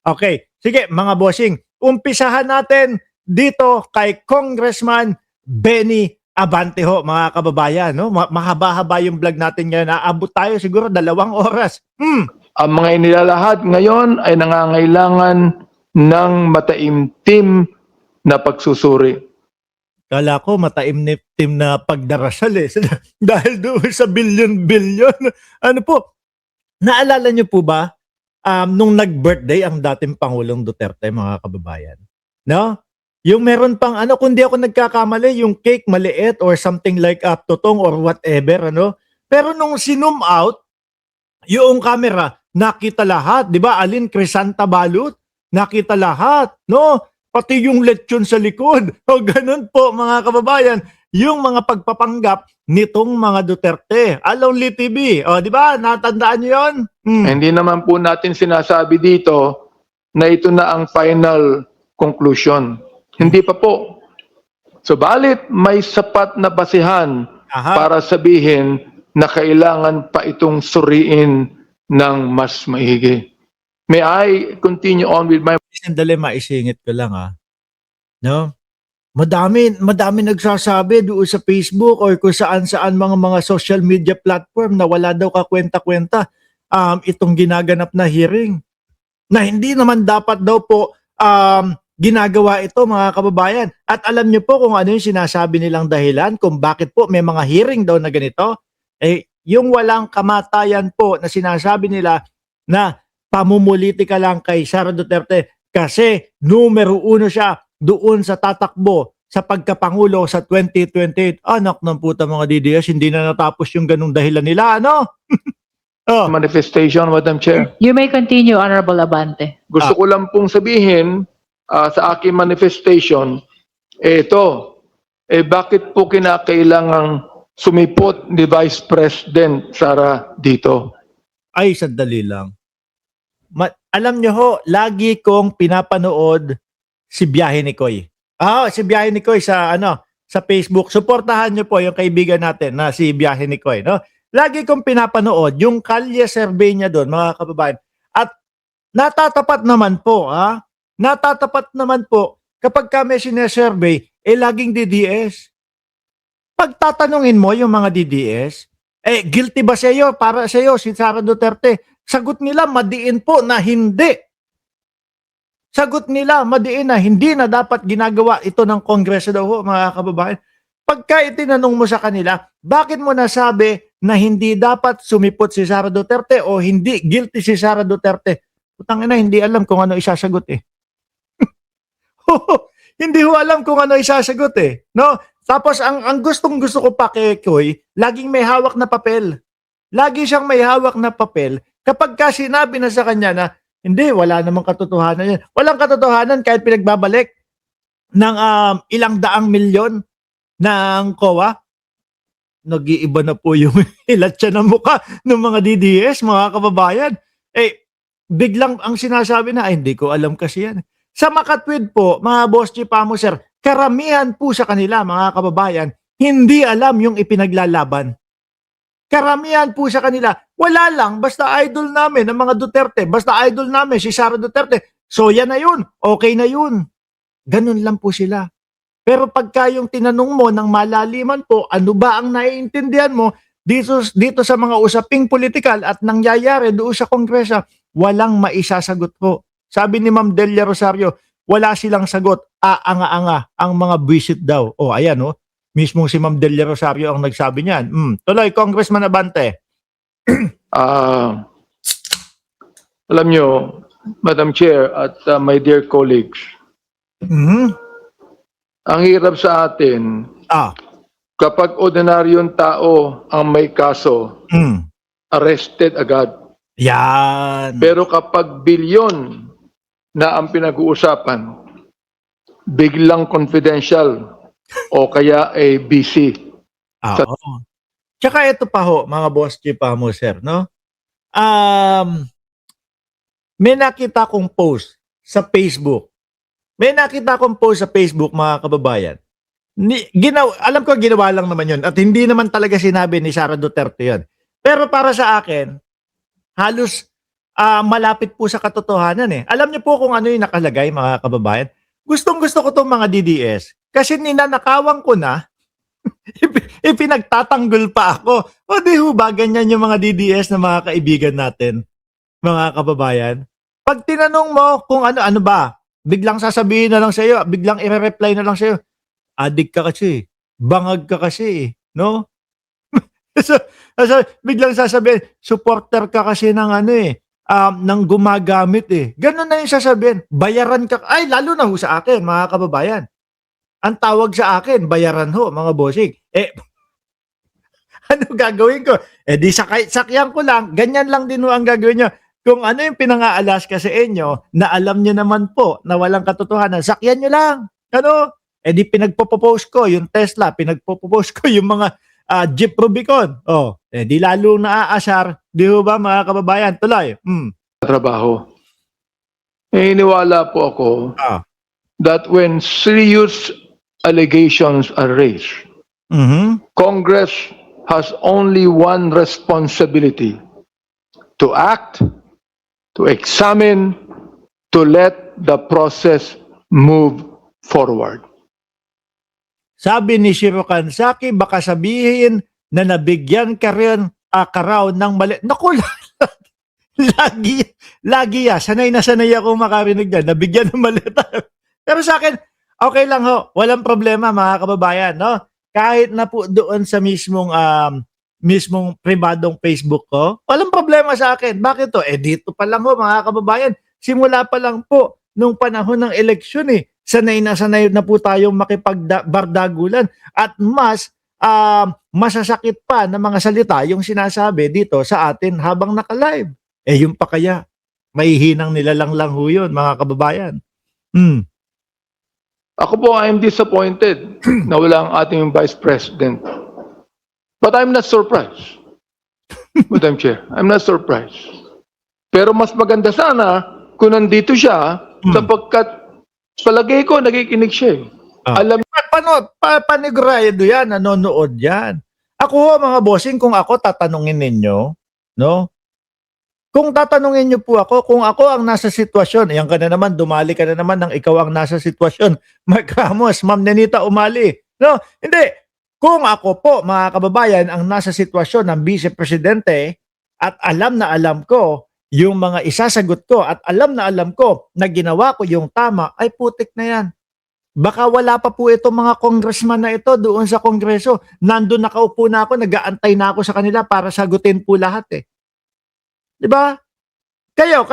Okay, sige mga bossing, umpisahan natin dito kay Congressman Benny Abante ho, mga kababayan. No? Mahaba-haba yung vlog natin ngayon. Aabot tayo siguro 2 oras. Ang mga inilalahad ngayon ay nangangailangan ng mataimtim na pagsusuri. Kala ko mataimtim na pagdarasal eh. Dahil doon sa bilyon-bilyon. Ano po, naalala niyo po ba nung nag-birthday ang dating Pangulong Duterte, mga kababayan? No? Yung meron pang ano, kung di ako nagkakamali, yung cake maliit or something like totong or whatever, ano? Pero nung sinum out, yung camera, nakita lahat, di ba? Alin, Crisanta Balut, nakita lahat, no? Pati yung lechon sa likod. O ganun po, mga kababayan, yung mga pagpapanggap nitong mga Duterte. Lonely TV, o di ba? Natandaan niyo yun? Hindi naman po natin sinasabi dito na ito na ang final conclusion. Hindi pa po. Subalit may sapat na basihan para sabihin na kailangan pa itong suriin ng mas maigi. May I continue on with my... Sandali, maisingit ko lang no? Madami nagsasabi doon sa Facebook or kung saan-saan mga social media platform na wala daw kakwenta-kwenta itong ginaganap na hearing. Na hindi naman dapat daw po ginagawa ito, mga kababayan. At alam niyo po kung ano yung sinasabi nilang dahilan kung bakit po may mga hearing daw na ganito. Yung walang kamatayan po na sinasabi nila na pamumulitika lang kay Sara Duterte kasi numero 1 siya doon sa tatakbo sa pagkapangulo sa 2028. Anak ng puta, mga DDS, hindi na natapos yung ganung dahilan nila, ano? manifestation, Madam Chair. You may continue, Honorable Abante. Gusto ko lang pong sabihin sa aking manifestation, bakit po kinakailangang sumipot ni Vice President Sara dito? Ay, sandali lang. Alam nyo ho, lagi kong pinapanood si Biyahe ni Koy. Si Biyahe ni Koy sa Facebook. Suportahan nyo po yung kaibigan natin na si Biyahe ni Koy, no? Lagi kong pinapanood yung kalye survey niya doon, mga kababayan. At natatapat naman po, natatapat naman po kapag kami sinesurvey, laging DDS. Pagtatanungin mo yung mga DDS, guilty ba sa iyo, para sa iyo, si Sara Duterte? Sagot nila, madiin po na hindi. Sagot nila, madiin na hindi na dapat ginagawa ito ng Kongreso daw, mga kababayan. Pagka itinanong mo sa kanila, bakit mo nasabi na hindi dapat sumipot si Sara Duterte o hindi guilty si Sara Duterte? Putang ina, hindi alam kung ano isasagot Hindi ho alam kung ano isasagot no? Tapos ang gustong-gusto ko pa kay Koy, laging may hawak na papel. Lagi siyang may hawak na papel kapag ka sinabi na sa kanya na hindi, wala namang katotohanan yan. Walang katotohanan kahit pinagbabalik ng ilang daang milyon ng COA. Nag-iiba na po yung hilatsya ng mukha ng mga DDS, mga kababayan. Biglang ang sinasabi na, hindi ko alam kasi yan. Sa Makatwid po, mga Boss Chief sir, karamihan po sa kanila, mga kababayan, hindi alam yung ipinaglalaban. Karamihan po sa kanila, wala lang, basta idol namin ang mga Duterte, basta idol namin si Sara Duterte, so yan na yun, okay na yun. Ganun lang po sila. Pero pagka yung tinanong mo ng malaliman po, ano ba ang naiintindihan mo dito sa mga usaping politikal at nangyayari doon sa Kongreso, walang maisasagot po. Sabi ni Ma'am Delia Rosario, wala silang sagot, aanga-anga ang mga buwisit daw. Ayan mismo si Ma'am Delia Rosario ang nagsabi niyan. Tuloy, Congressman Abante. Alam nyo, Madam Chair at my dear colleagues, ang hirap sa atin, kapag ordinaryong tao ang may kaso, arrested agad. Yan. Pero kapag bilyon na ang pinag-uusapan, biglang confidential o kaya busy. Tsaka ito pa ho, mga Boss Chief sir, no? May nakita kong post sa Facebook. Mga kababayan. Alam ko ginawa lang naman yun at hindi naman talaga sinabi ni Sara Duterte yun. Pero para sa akin, halos malapit po sa katotohanan eh. Alam niyo po kung ano yung nakalagay, mga kababayan? Gustong-gusto ko tong mga DDS kasi ninanakawan ko na, ipinagtatanggol pa ako. O di ho ba, ganyan yung mga DDS na mga kaibigan natin, mga kababayan? Pag tinanong mo kung ano ba, biglang sasabihin na lang sa'yo, biglang i-reply na lang sa'yo, adik ka kasi, bangag ka kasi, no? so, biglang sasabihin, supporter ka kasi ng ng gumagamit eh. Ganun na yung sasabihin, bayaran ka, ay lalo na ho sa akin, mga kababayan. Ang tawag sa akin, bayaran ho, mga bossing. Ano gagawin ko? Di sakyan ko lang, ganyan lang din ho ang gagawin nyo. Kung ano yung pinangaalas ka sa inyo, na alam nyo naman po na walang katotohanan, sakyan nyo lang. Ano? Di pinagpo-post ko yung Tesla, pinagpo-post ko yung mga Jeep Rubicon. Di lalo naaasar. Di ho ba, mga kababayan? Tuloy. Trabaho. Iniwala po ako that when serious allegations are raised, Congress has only one responsibility: to act, to examine, to let the process move forward. Sabi ni Shiro Kansaki, baka sabihin na nabigyan ka rin ka raw ng mali. Naku, lagi ya. Sanay na sanay ako makarinig dyan. Nabigyan ng mali. Pero sa akin, okay lang ho. Walang problema, mga kababayan. No? Kahit na po doon sa mismong pribadong Facebook ko, walang problema sa akin. Bakit to? Dito pa lang ho, mga kababayan. Simula pa lang po nung panahon ng eleksyon sanay na po tayong makipagbardagulan at mas masasakit pa na mga salita yung sinasabi dito sa atin habang naka-live. Yung pa kaya, may hinang nilalang lang ho yun, mga kababayan. Ako po, I am disappointed na wala ang ating Vice President. But I'm not surprised. Madam Chair, I'm not surprised. Pero mas maganda sana kung nandito siya sapagkat palagay ko nakikinig siya. Alam panigurado yan, nanonood yan. Ako mga bossing, kung ako tatanungin ninyo, no? Kung tatanungin niyo po ako, kung ako ang nasa sitwasyon, yan ka na naman, dumali ka na naman ng ikaw ang nasa sitwasyon. Mark Ramos, Ma'am Nenita Umali. No, hindi. Kung ako po, mga kababayan, ang nasa sitwasyon ng Vice Presidente at alam na alam ko yung mga isasagot ko at alam na alam ko na ginawa ko yung tama, ay putik na yan. Baka wala pa po itong mga congressman na ito doon sa kongreso. Nandun nakaupo na ako, nag-aantay na ako sa kanila para sagutin po lahat Diba? Kayo.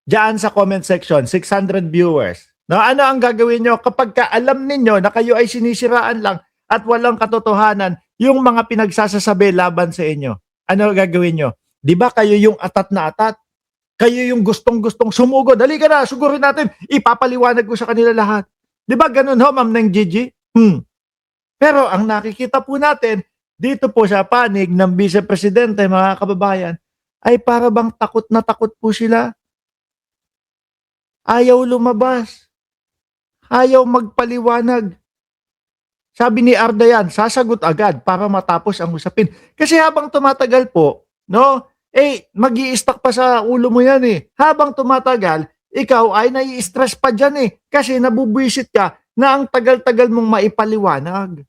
Diyan sa comment section, 600 viewers. No, ano ang gagawin nyo kapag alam ninyo na kayo ay sinisiraan lang at walang katotohanan yung mga pinagsasasabi laban sa inyo? Ano gagawin nyo? Di ba kayo yung atat na atat? Kayo yung gustong-gustong sumugod. Dali ka na, sugurin natin. Ipapaliwanag ko sa kanila lahat. Di ba ganun ho, Ma'am Neng Gigi? Pero ang nakikita po natin, dito po sa panig ng Vice Presidente, mga kababayan, ay para bang takot na takot po sila. Ayaw lumabas. Ayaw magpaliwanag. Sabi ni Ardayan, sasagot agad para matapos ang usapin. Kasi habang tumatagal po, no, magi-stuck pa sa ulo mo yan Habang tumatagal, ikaw ay nai-stress pa dyan Kasi nabubwisit ka na ang tagal-tagal mong maipaliwanag.